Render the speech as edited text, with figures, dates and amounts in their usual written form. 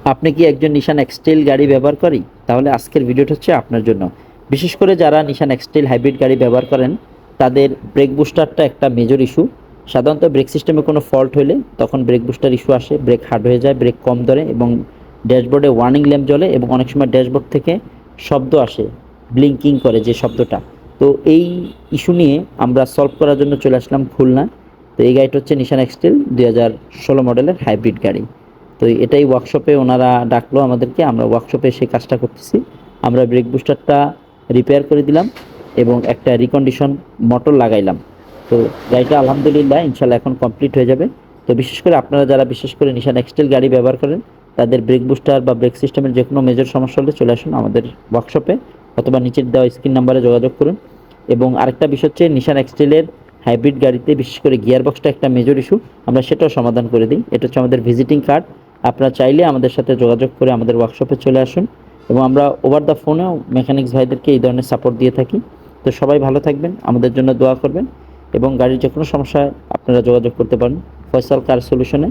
আপনি কি একজন নিশান এক্সটাইল গাড়ি ব্যবহার করি? তাহলে আজকের ভিডিওটা হচ্ছে আপনার জন্য। বিশেষ করে যারা নিশান এক্সটাইল হাইব্রিড গাড়ি ব্যবহার করেন, তাদের ব্রেক বুস্টারটা একটা মেজর ইস্যু। সাধারণত ব্রেক সিস্টেমে কোনো ফল্ট হলে তখন ব্রেক বুস্টার ইস্যু আসে, ব্রেক হার্ড হয়ে যায়, ব্রেক কম ধরে এবং ড্যাশবোর্ডে ওয়ার্নিং ল্যাম্প জ্বলে এবং অনেক সময় ড্যাশবোর্ড থেকে শব্দ আসে, ব্লিঙ্কিং করে যে শব্দটা। তো এই ইস্যু নিয়ে আমরা সলভ করার জন্য চলে আসলাম খুলনা। তো এই গাড়িটা হচ্ছে নিশান এক্সটাইল 2016 মডেলের হাইব্রিড গাড়ি। তো এটাই ওয়ার্কশপে ওনারা ডাকলো আমাদেরকে, আমরা ওয়ার্কশপে সেই কাজটা করতেছি। আমরা ব্রেক বুস্টারটা রিপেয়ার করে দিলাম এবং একটা রিকন্ডিশন মোটর লাগাইলাম। তো গাড়িটা আলহামদুলিল্লাহ ইনশাল্লাহ এখন কমপ্লিট হয়ে যাবে। তো বিশেষ করে আপনারা যারা বিশেষ করে নিশান এক্সটাইল গাড়ি ব্যবহার করেন, তাদের ব্রেক বুস্টার বা ব্রেক সিস্টেমের যে কোনো মেজর সমস্যা হলে চলে আসুন আমাদের ওয়ার্কশপে, অথবা নিচের দেওয়া স্ক্রিন নাম্বারে যোগাযোগ করুন। এবং আরেকটা বিষয় হচ্ছে নিশান এক্সটাইলের হাইব্রিড গাড়িতে বিশেষ করে গিয়ার বক্সটা একটা মেজর ইস্যু, আমরা সেটাও সমাধান করে দিই। এটা হচ্ছে আমাদের ভিজিটিং কার্ড। আপনারা চাইলে আমাদের সাথে যোগাযোগ করে আমাদের ওয়ার্কশপে চলে আসুন এবং আমরা ওভার দ্য ফোনেও মেকানিক্স ভাইদেরকে এই ধরনের সাপোর্ট দিয়ে থাকি। তো সবাই ভালো থাকবেন, আমাদের জন্য দোয়া করবেন এবং গাড়ির যে কোনো সমস্যায় আপনারা যোগাযোগ করতে পারেন ফয়সাল কার সলিউশনে।